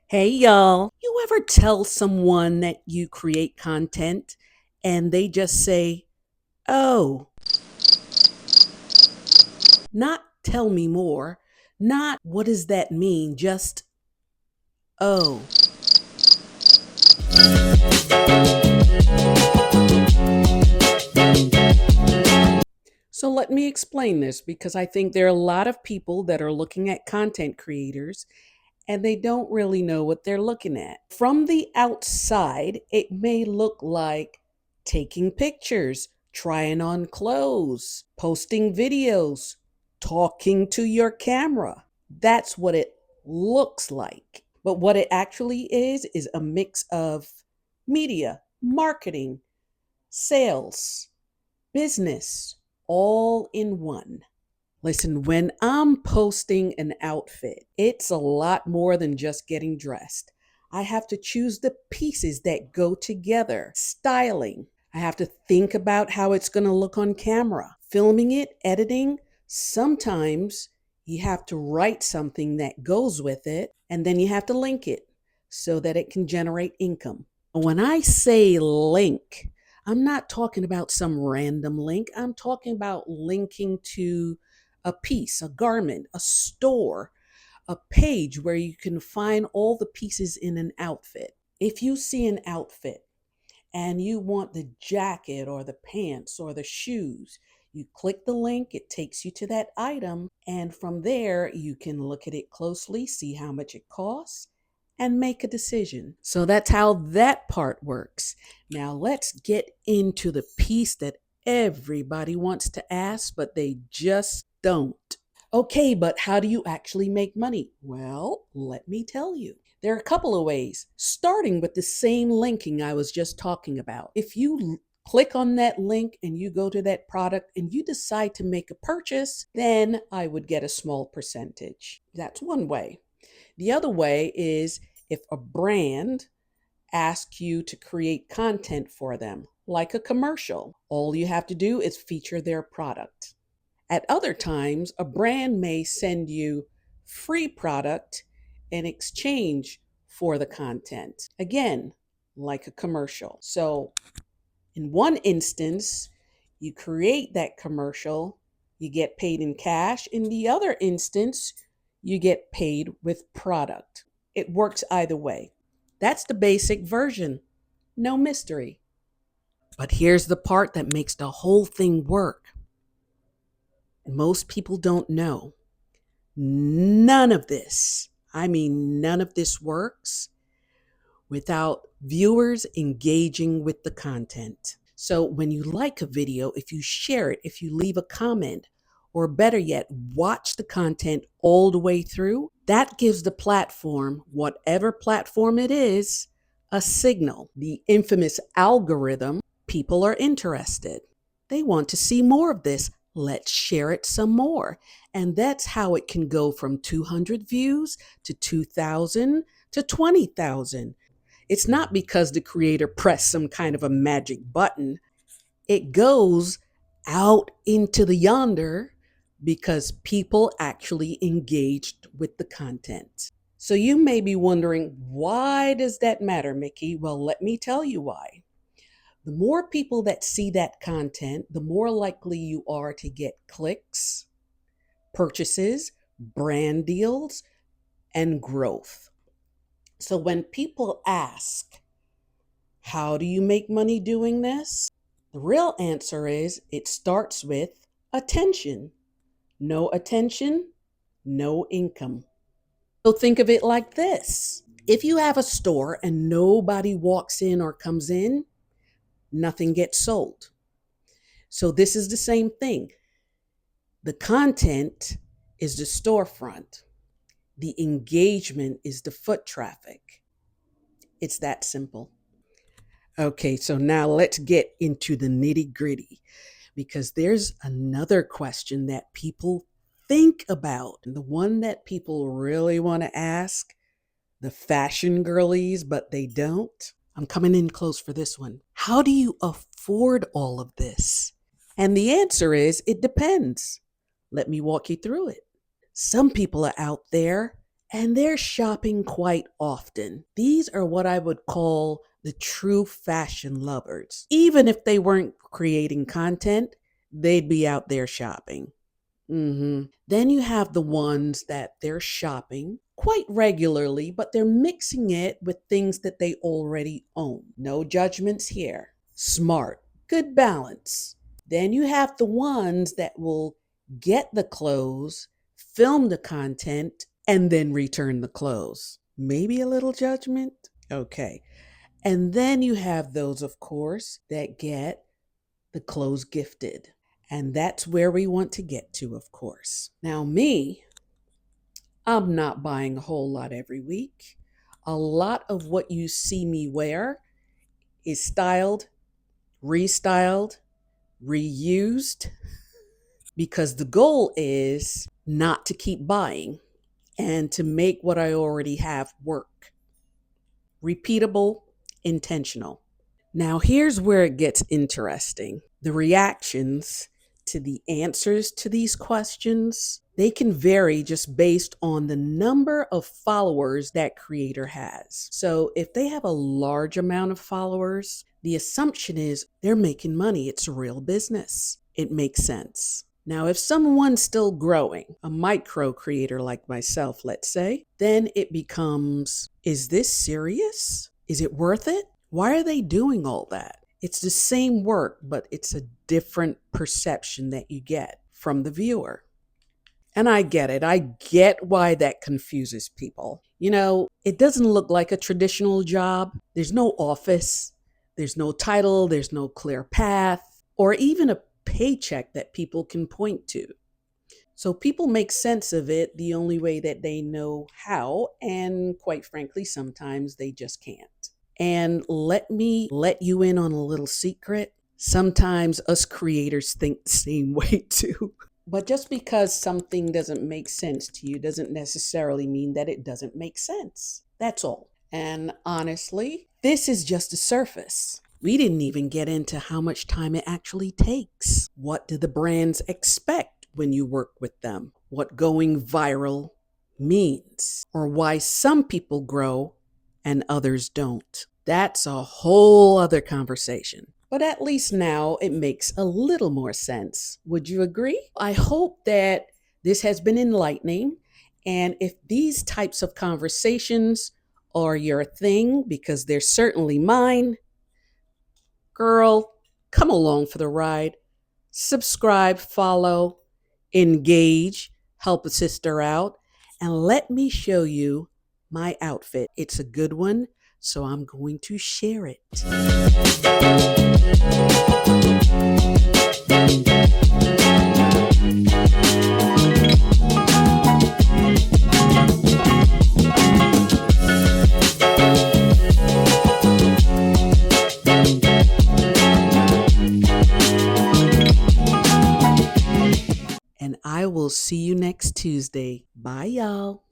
Hey y'all, you ever tell someone that you create content and they just say, oh, not tell me more, not what does that mean, just oh. So let me explain this because I think there are a lot of people that are looking at content creators and they don't really know what they're looking at. From the outside, it may look like taking pictures, trying on clothes, posting videos, talking to your camera. That's what it looks like. But what it actually is a mix of media, marketing, sales, business, all in one. Listen, when I'm posting an outfit, it's a lot more than just getting dressed. I have to choose the pieces that go together, styling. I have to think about how it's going to look on camera, filming it, editing. Sometimes you have to write something that goes with it, and then you have to link it so that it can generate income. When I say link, I'm not talking about some random link. I'm talking about linking to a piece, a garment, a store, a page where you can find all the pieces in an outfit. If you see an outfit and you want the jacket or the pants or the shoes, you click the link, it takes you to that item, and from there you can look at it closely, see how much it costs, and make a decision. So that's how that part works. Now let's get into the piece that everybody wants to ask, but they just don't. Okay, but how do you actually make money? Well, let me tell you. There are a couple of ways, starting with the same linking I was just talking about. If you click on that link and you go to that product and you decide to make a purchase, then I would get a small percentage. That's one way. The other way is if a brand asks you to create content for them, like a commercial, all you have to do is feature their product. At other times, a brand may send you free product in exchange for the content. Again, like a commercial. So, in one instance, you create that commercial, you get paid in cash. In the other instance, you get paid with product. It works either way. That's the basic version. No mystery. But here's the part that makes the whole thing work. Most people don't know. None of this, I mean, none of this works without viewers engaging with the content. So when you like a video, if you share it, if you leave a comment, or better yet, watch the content all the way through, that gives the platform, whatever platform it is, a signal. The infamous algorithm, people are interested. They want to see more of this. Let's share it some more. And that's how it can go from 200 views to 2,000 to 20,000. It's not because the creator pressed some kind of a magic button. It goes out into the yonder because people actually engaged with the content. So you may be wondering, why does that matter, Mickey? Well, let me tell you why. The more people that see that content, the more likely you are to get clicks, purchases, brand deals, and growth. So when people ask, how do you make money doing this? The real answer is it starts with attention. No attention, no income. So think of it like this. If you have a store and nobody walks in or comes in, nothing gets sold. So this is the same thing. The content is the storefront. The engagement is the foot traffic. It's that simple. Okay, so now let's get into the nitty gritty because there's another question that people think about. And the one that people really want to ask, the fashion girlies, but they don't. I'm coming in close for this one. How do you afford all of this? And the answer is it depends. Let me walk you through it. Some people are out there and they're shopping quite often. These are what I would call the true fashion lovers. Even if they weren't creating content, they'd be out there shopping. Then you have the ones that they're shopping quite regularly, but they're mixing it with things that they already own. No judgments here. Smart, good balance. Then you have the ones that will get the clothes, film the content, and then return the clothes. Maybe a little judgment? Okay. And then you have those, of course, that get the clothes gifted. And that's where we want to get to, of course. Now, me, I'm not buying a whole lot every week. A lot of what you see me wear is styled, restyled, reused, because the goal is not to keep buying and to make what I already have work. Repeatable, intentional. Now, here's where it gets interesting. The reactions to the answers to these questions, they can vary just based on the number of followers that creator has. So if they have a large amount of followers, the assumption is they're making money. It's a real business. It makes sense. Now, if someone's still growing, a micro creator like myself, let's say, then it becomes, is this serious? Is it worth it? Why are they doing all that? It's the same work, but it's a different perception that you get from the viewer. And I get it. I get why that confuses people. It doesn't look like a traditional job. There's no office, there's no title, there's no clear path, or even a paycheck that people can point to. So people make sense of it the only way that they know how, and quite frankly, sometimes they just can't. And let me let you in on a little secret. Sometimes us creators think the same way too. But just because something doesn't make sense to you doesn't necessarily mean that it doesn't make sense. That's all. And honestly, this is just the surface. We didn't even get into how much time it actually takes. What do the brands expect when you work with them? What going viral means, or why some people grow and others don't. That's a whole other conversation. But at least now it makes a little more sense. Would you agree? I hope that this has been enlightening. And if these types of conversations are your thing, because they're certainly mine, girl, come along for the ride. Subscribe, follow, engage, help a sister out, and let me show you my outfit. It's a good one, so I'm going to share it. And I will see you next Tuesday. Bye, y'all.